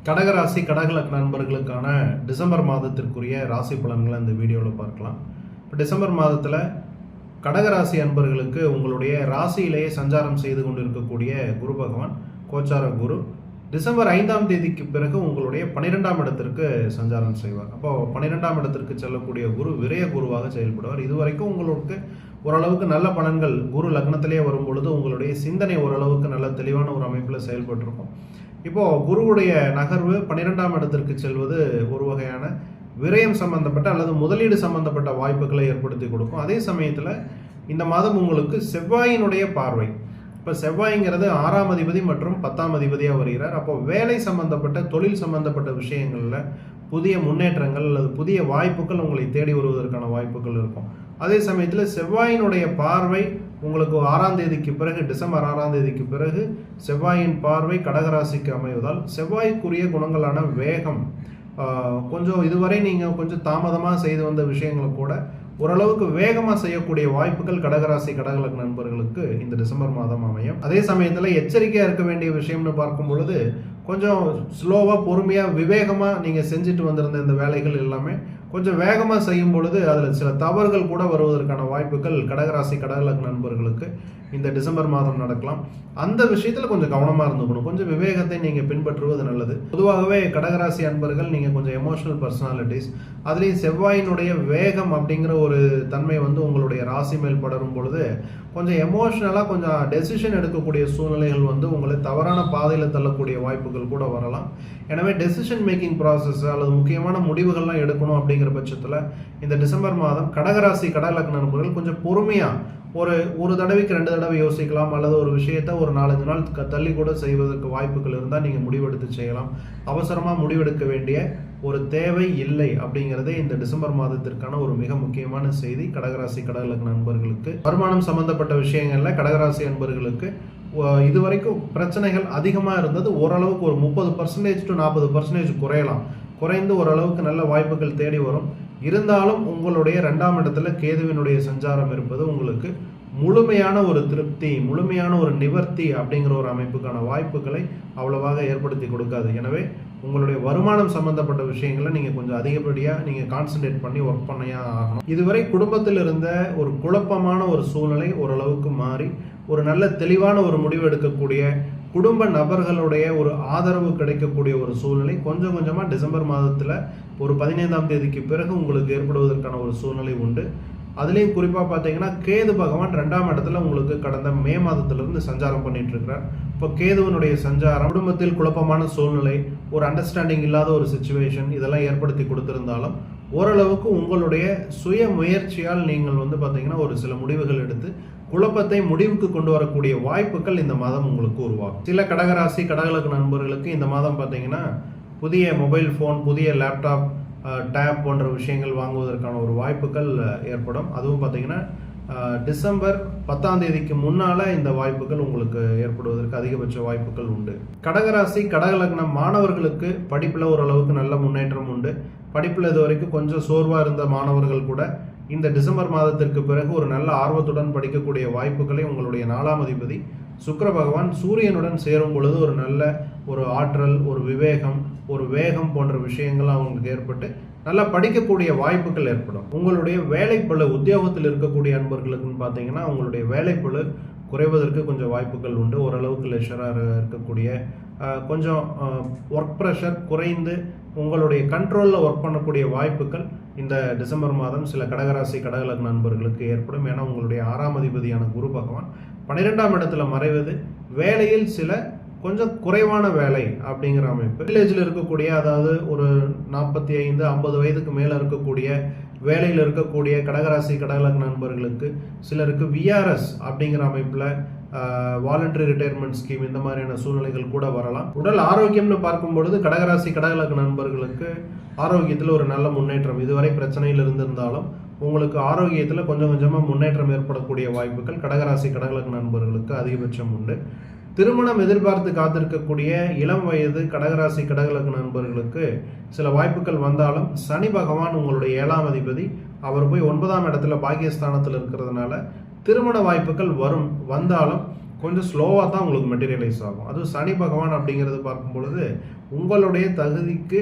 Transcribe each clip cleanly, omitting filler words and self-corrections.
கடகராசி கடகலக்ன நண்பர்களுக்கான டிசம்பர் மாதத்திற்குரிய ராசி பலன்களை இந்த வீடியோவில் பார்க்கலாம். இப்போ டிசம்பர் மாதத்தில் கடகராசி அன்பர்களுக்கு உங்களுடைய ராசியிலேயே சஞ்சாரம் செய்து கொண்டு இருக்கக்கூடிய குரு பகவான் கோச்சார குரு டிசம்பர் 5ஆம் தேதிக்கு பிறகு உங்களுடைய 12ஆம் இடத்திற்கு சஞ்சாரம் செய்வார். அப்போது 12ஆம் இடத்திற்கு செல்லக்கூடிய குரு விரய குருவாக செயல்படுவார். இதுவரைக்கும் உங்களுக்கு ஓரளவுக்கு நல்ல பலன்கள் குரு லக்னத்திலேயே வரும் பொழுது உங்களுடைய சிந்தனை ஓரளவுக்கு நல்ல தெளிவான ஒரு அமைப்பில் செயல்பட்டிருக்கும். இப்போது குருவுடைய நகர்வு 12ஆம் இடத்திற்கு செல்வது ஒரு வகையான விரயம் சம்பந்தப்பட்ட அல்லது முதலீடு சம்பந்தப்பட்ட வாய்ப்புகளை ஏற்படுத்தி கொடுக்கும். அதே சமயத்தில் இந்த மாதம் உங்களுக்கு செவ்வாயினுடைய பார்வை, இப்போ செவ்வாய்ங்கிறது 6ஆம் அதிபதி மற்றும் 10ஆம் அதிபதியாக வருகிறார். அப்போ வேலை சம்பந்தப்பட்ட தொழில் சம்பந்தப்பட்ட விஷயங்களில் புதிய முன்னேற்றங்கள் அல்லது புதிய வாய்ப்புகள் உங்களை தேடி வருவதற்கான வாய்ப்புகள் இருக்கும். அதே சமயத்தில் செவ்வாயினுடைய பார்வை உங்களுக்கு 6ஆம் தேதிக்கு பிறகு டிசம்பர் 6ஆம் தேதிக்கு பிறகு செவ்வாயின் பார்வை கடகராசிக்கு அமைவதால் செவ்வாய்க்குரிய குணங்களான வேகம், கொஞ்சம் இதுவரை நீங்கள் கொஞ்சம் தாமதமாக செய்து வந்த விஷயங்களை கூட ஓரளவுக்கு வேகமாக செய்யக்கூடிய வாய்ப்புகள் கடகராசி கடகலக்ன நண்பர்களுக்கு இந்த டிசம்பர் மாதம் அமையும். அதே சமயத்தில் எச்சரிக்கையாக இருக்க வேண்டிய விஷயம்னு பார்க்கும் பொழுது கொஞ்சம் ஸ்லோவாக பொறுமையாக விவேகமாக நீங்கள் செஞ்சுட்டு வந்திருந்த இந்த வேலைகள் எல்லாமே கொஞ்சம் வேகமாக செய்யும் பொழுது அதில் சில தவறுகள் கூட வருவதற்கான வாய்ப்புகள் கடகராசி கடகலக்ன நண்பர்களுக்கு இந்த டிசம்பர் மாதம் நடக்கலாம். அந்த விஷயத்தில் கொஞ்சம் கவனமாக இருந்துக்கணும். கொஞ்சம் விவேகத்தை நீங்கள் பின்பற்றுவது நல்லது. பொதுவாகவே கடகராசி அன்பர்கள் நீங்கள் கொஞ்சம் எமோஷனல் பர்சனாலிட்டிஸ், அதுலேயும் செவ்வாயினுடைய வேகம் அப்படிங்கிற ஒரு தன்மை உங்களுடைய ராசி மேல் படரும் பொழுது கொஞ்சம் எமோஷனலாக கொஞ்சம் டெசிஷன் எடுக்கக்கூடிய சூழ்நிலைகள் உங்களை தவறான பாதையில் தள்ளக்கூடிய வாய்ப்புகள் கூட வரலாம். எனவே டெசிஷன் மேக்கிங் ப்ராசஸ் அல்லது முக்கியமான முடிவுகள்லாம் எடுக்கணும் அப்படிங்கிற பட்சத்தில் இந்த டிசம்பர் மாதம் கடகராசி கடகலக்ன நண்பர்கள் கொஞ்சம் பொறுமையாக ஒரு தடவைக்கு 2 தடவை யோசிக்கலாம், அல்லது ஒரு விஷயத்தை ஒரு 4-5 நாள் தள்ளி கூட செய்வதற்கு வாய்ப்புகள் இருந்தால் நீங்கள் முடிவெடுத்து செய்யலாம். அவசரமாக முடிவெடுக்க வேண்டிய ஒரு தேவை இல்லை அப்படிங்கிறதே இந்த டிசம்பர் மாதத்திற்கான ஒரு மிக முக்கியமான செய்தி. கடகராசி கடகலக்ன நண்பர்களுக்கு வருமானம் சம்பந்தப்பட்ட விஷயங்கள்ல கடகராசி நண்பர்களுக்கு இதுவரைக்கும் பிரச்சனைகள் அதிகமாக இருந்தது. ஓரளவுக்கு ஒரு 30% to 40% குறைந்து ஓரளவுக்கு நல்ல வாய்ப்புகள் தேடி வரும். இருந்தாலும் உங்களுடைய 2ஆம் இடத்துல கேதுவினுடைய சஞ்சாரம் இருப்பது உங்களுக்கு முழுமையான ஒரு திருப்தி, முழுமையான ஒரு நிவர்த்தி அப்படிங்கிற ஒரு அமைப்புக்கான வாய்ப்புகளை அவ்வளவாக ஏற்படுத்தி கொடுக்காது. எனவே உங்களுடைய வருமானம் சம்பந்தப்பட்ட விஷயங்களை நீங்கள் கொஞ்சம் அதிகப்படியாக நீங்கள் கான்சன்ட்ரேட் பண்ணி ஒர்க் பண்ணியா ஆகணும். இதுவரை குடும்பத்தில் இருந்த ஒரு குழப்பமான ஒரு சூழ்நிலை ஓரளவுக்கு மாறி ஒரு நல்ல தெளிவான ஒரு முடிவு எடுக்கக்கூடிய குடும்ப நபர்களுடைய ஒரு ஆதரவு கிடைக்கக்கூடிய ஒரு சூழ்நிலை கொஞ்சம் கொஞ்சமாக டிசம்பர் மாதத்தில் ஒரு 15ஆம் தேதிக்கு பிறகு உங்களுக்கு ஏற்படுவதற்கான ஒரு சூழ்நிலை உண்டு. அதுலேயும் குறிப்பாக பார்த்தீங்கன்னா கேது பகவான் 2ஆம் இடத்துல உங்களுக்கு கடந்த மே மாதத்திலிருந்து சஞ்சாரம் பண்ணிட்டு இருக்கிறார். இப்போ கேதுவனுடைய சஞ்சாரம் குடும்பத்தில் குழப்பமான சூழ்நிலை, ஒரு அண்டர்ஸ்டாண்டிங் இல்லாத ஒரு சிச்சுவேஷன் இதெல்லாம் ஏற்படுத்தி கொடுத்திருந்தாலும் ஓரளவுக்கு உங்களுடைய சுய முயற்சியால் நீங்கள் பார்த்தீங்கன்னா ஒரு சில முடிவுகள் எடுத்து குழப்பத்தை முடிவுக்கு கொண்டு வரக்கூடிய வாய்ப்புகள் இந்த மாதம் உங்களுக்கு உருவாகும். சில கடகராசி கடகலக்ன நண்பர்களுக்கு இந்த மாதம் பார்த்தீங்கன்னா புதிய மொபைல் ஃபோன், புதிய லேப்டாப், டேப் போன்ற விஷயங்கள் வாங்குவதற்கான ஒரு வாய்ப்புகள் ஏற்படும். அதுவும் பார்த்தீங்கன்னா டிசம்பர் 10ஆம் தேதிக்கு முன்னால் இந்த வாய்ப்புகள் உங்களுக்கு ஏற்படுவதற்கு அதிகபட்ச வாய்ப்புகள் உண்டு. கடகராசி கடகலக்ன மாணவர்களுக்கு படிப்பில் ஓரளவுக்கு நல்ல முன்னேற்றம் உண்டு. படிப்பில் இது வரைக்கும் கொஞ்சம் சோர்வாக இருந்த மாணவர்கள் கூட இந்த டிசம்பர் மாதத்திற்கு பிறகு ஒரு நல்ல ஆர்வத்துடன் படிக்கக்கூடிய வாய்ப்புகளை உங்களுடைய 4ஆம் அதிபதி சுக்கிர பகவான் சூரியனுடன் சேரும் பொழுது ஒரு நல்ல ஒரு ஆற்றல், ஒரு விவேகம், ஒரு வேகம் போன்ற விஷயங்கள் அவங்களுக்கு ஏற்பட்டு நல்லா படிக்கக்கூடிய வாய்ப்புகள் ஏற்படும். உங்களுடைய வேலைப்பளு, உத்தியோகத்தில் இருக்கக்கூடிய அன்பர்களுக்குன்னு பார்த்தீங்கன்னா உங்களுடைய வேலைப்பளு குறைவதற்கு கொஞ்சம் வாய்ப்புகள் உண்டு. ஓரளவுக்கு லெஷராக இருக்கக்கூடிய கொஞ்சம் ஒர்க் ப்ரெஷர் குறைந்து உங்களுடைய கண்ட்ரோலில் ஒர்க் பண்ணக்கூடிய வாய்ப்புகள் இந்த டிசம்பர் மாதம் சில கடகராசி கடகலக்ன நண்பர்களுக்கு ஏற்படும். ஏன்னா உங்களுடைய 6ஆம் அதிபதியான குரு பகவான் 12ஆம் இடத்துல மறைவது வேலையில் சில கொஞ்சம் குறைவான வேலை அப்படிங்கிற அமைப்பு. வில்லேஜில் இருக்கக்கூடிய, அதாவது ஒரு 45-50 வயதுக்கு மேலே இருக்கக்கூடிய வேலையில் இருக்கக்கூடிய கடகராசி கடகலக்ன நண்பர்களுக்கு சிலருக்கு விஆர்எஸ் அப்படிங்கிற அமைப்பில் வாலண்டரி ரிட்டையர்மெண்ட் ஸ்கீம் இந்த மாதிரியான சூழ்நிலைகள் கூட வரலாம். உடல் ஆரோக்கியம்னு பார்க்கும் பொழுது கடகராசி கடகலக்ன நண்பர்களுக்கு ஆரோக்கியத்தில் ஒரு நல்ல முன்னேற்றம், இதுவரை பிரச்சனையில் இருந்திருந்தாலும் உங்களுக்கு ஆரோக்கியத்தில் கொஞ்சம் கொஞ்சமாக முன்னேற்றம் ஏற்படக்கூடிய வாய்ப்புகள் கடகராசி கடகலக்ன நண்பர்களுக்கு அதிகபட்சம் உண்டு. திருமணம் எதிர்பார்த்து காத்திருக்கக்கூடிய இளம் வயது கடகராசி கடகலக்ன நண்பர்களுக்கு சில வாய்ப்புகள் வந்தாலும் சனி பகவான் உங்களுடைய 7ஆம் அதிபதி, அவர் போய் 9ஆம் இடத்துல பாக்கியஸ்தானத்தில் இருக்கிறதுனால திருமண வாய்ப்புகள் வந்தாலும் கொஞ்சம் ஸ்லோவாக தான் உங்களுக்கு மெட்டீரியலைஸ் ஆகும். அதுவும் சனி பகவான் அப்படிங்கிறது பார்க்கும் பொழுது உங்களுடைய தகுதிக்கு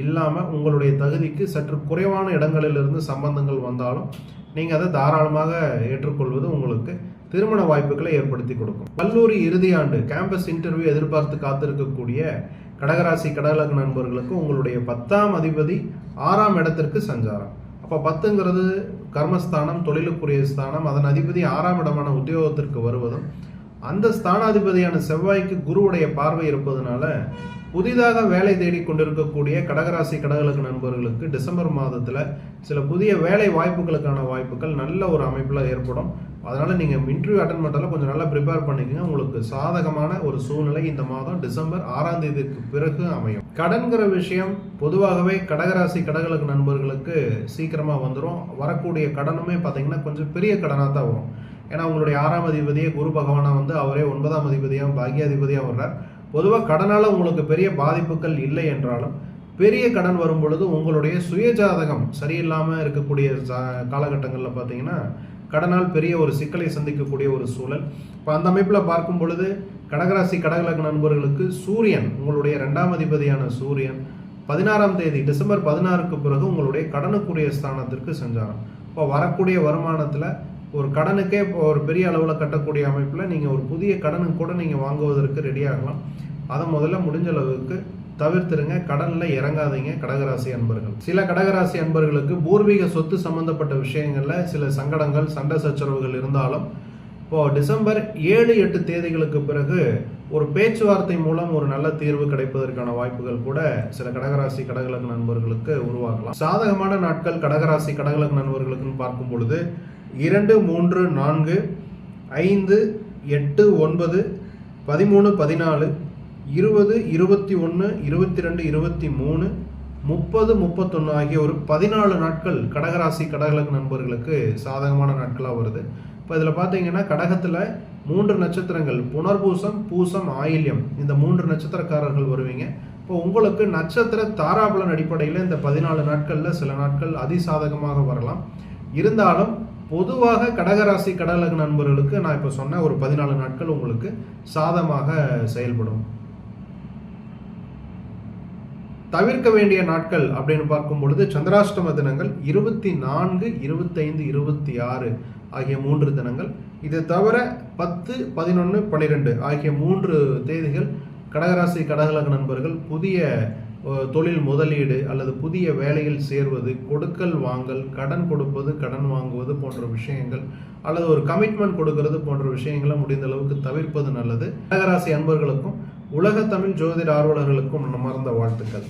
இல்லாமல் உங்களுடைய தகுதிக்கு சற்று குறைவான இடங்களிலிருந்து சம்பந்தங்கள் வந்தாலும் நீங்கள் அதை தாராளமாக ஏற்றுக்கொள்வது உங்களுக்கு திருமண வாய்ப்புகளை ஏற்படுத்தி கொடுக்கும். கல்லூரி இறுதி ஆண்டு கேம்பஸ் இன்டர்வியூ எதிர்பார்த்து காத்திருக்கக்கூடிய கடகராசி கடகலக்ன நண்பர்களுக்கு உங்களுடைய 10ஆம் அதிபதி 6ஆம் இடத்திற்கு சஞ்சாரம். அப்போ 10ங்கிறது கர்மஸ்தானம், தொழிலுக்குரிய ஸ்தானம். அதன் அதிபதி 6ஆம் இடமான உத்தியோகத்திற்கு வருவதும் அந்த ஸ்தானாதிபதியான செவ்வாய்க்கு குருவுடைய பார்வை இருப்பதனால புதிதாக வேலை தேடி கொண்டிருக்கக்கூடிய கடகராசி கடகலக்ன நண்பர்களுக்கு டிசம்பர் மாதத்தில் சில புதிய வேலை வாய்ப்புகளுக்கான வாய்ப்புகள் நல்ல ஒரு அமைப்பில் ஏற்படும். அதனால் நீங்கள் இன்டர்வியூ அட்டன் பண்ணுறதுல கொஞ்சம் நல்லா ப்ரிப்பேர் பண்ணிக்கங்க. உங்களுக்கு சாதகமான ஒரு சூழ்நிலை இந்த மாதம் டிசம்பர் 6ஆம் தேதிக்கு பிறகு அமையும். கடன்கிற விஷயம் பொதுவாகவே கடகராசி கடகலக்ன நண்பர்களுக்கு சீக்கிரமாக வந்துடும். வரக்கூடிய கடனுமே பார்த்தீங்கன்னா கொஞ்சம் பெரிய கடனாக தான் வரும். ஏன்னா உங்களுடைய 6ஆம் அதிபதியே குரு பகவானாக வந்து அவரே 9ஆம் அதிபதியாக பாக்கியாதிபதியாக வர்றார். பொதுவாக கடனால் உங்களுக்கு பெரிய பாதிப்புகள் இல்லை என்றாலும் பெரிய கடன் வரும் பொழுது உங்களுடைய சுயஜாதகம் சரியில்லாமல் இருக்கக்கூடிய காலகட்டங்களில் பார்த்தீங்கன்னா கடனால் பெரிய ஒரு சிக்கலை சந்திக்கக்கூடிய ஒரு சூழல். இப்போ அந்த அமைப்பில் பார்க்கும் பொழுது கடகராசி கடகலக்ன நண்பர்களுக்கு சூரியன், உங்களுடைய 2ஆம் அதிபதியான சூரியன் 16ஆம் தேதி டிசம்பர் 16க்கு பிறகு உங்களுடைய கடனுக்குரிய ஸ்தானத்திற்கு சஞ்சாரம். இப்போ வரக்கூடிய வருமானத்தில் ஒரு கடனுக்கே இப்போ ஒரு பெரிய அளவில் கட்டக்கூடிய அமைப்பில் நீங்கள் ஒரு புதிய கடனுக்கு கூட நீங்கள் வாங்குவதற்கு ரெடியாகலாம். அதை முதல்ல முடிஞ்ச அளவுக்கு தவிர்த்துருங்க. கடனில் இறங்காதீங்க கடகராசி அன்பர்கள். சில கடகராசி அன்பர்களுக்கு பூர்வீக சொத்து சம்பந்தப்பட்ட விஷயங்களில் சில சங்கடங்கள், சண்டை சச்சரவுகள் இருந்தாலும் இப்போது டிசம்பர் 7-8 தேதிகளுக்கு பிறகு ஒரு பேச்சுவார்த்தை மூலம் ஒரு நல்ல தீர்வு கிடைப்பதற்கான வாய்ப்புகள் கூட சில கடகராசி கடகலக்ன நண்பர்களுக்கு உருவாக்கலாம். சாதகமான நாட்கள் கடகராசி கடகலக்ன நண்பர்களுக்குன்னு பார்க்கும் பொழுது 2, 3, 4, 5, 8, 9, 13, 14, 20, 21, 22, 23, 30, 31 ஆகிய ஒரு 14 நாட்கள் கடகராசி கடகலக்ன நண்பர்களுக்கு சாதகமான நாட்களாக வருது. இப்போ இதில் பார்த்தீங்கன்னா கடகத்தில் 3 நட்சத்திரங்கள் புனர்பூசம், பூசம், ஆயில்யம், இந்த 3 நட்சத்திரக்காரர்கள் வருவீங்க. இப்போ உங்களுக்கு நட்சத்திர தாராபலன் அடிப்படையில் இந்த 14 நாட்களில் சில நாட்கள் அதிசாதகமாக வரலாம். இருந்தாலும் பொதுவாக கடகராசி கடகலக்ன நண்பர்களுக்கு நான் இப்போ சொன்ன ஒரு 14 நாட்கள் உங்களுக்கு சாதகமாக செயல்படும். தவிர்க்க வேண்டிய நாட்கள் அப்படின்னு பார்க்கும் பொழுது சந்திராஷ்டம தினங்கள் 24, 25, 26 ஆகிய 3 தினங்கள். இது தவிர 10, 11, 12 ஆகிய 3 தேதிகள் கடகராசி கடகலக்ன நண்பர்கள் புதிய தொழில் முதலீடு அல்லது புதிய வேலையில் சேர்வது, கொடுக்கல் வாங்கல், கடன் கொடுப்பது, கடன் வாங்குவது போன்ற விஷயங்கள் அல்லது ஒரு கமிட்மெண்ட் கொடுக்கறது போன்ற விஷயங்களை முடிந்த அளவுக்கு தவிர்ப்பது நல்லது. கடகராசி அன்பர்களுக்கும் உலக தமிழ் ஜோதிட ஆர்வலர்களுக்கும் மனமார்ந்த வாழ்த்துக்கள்.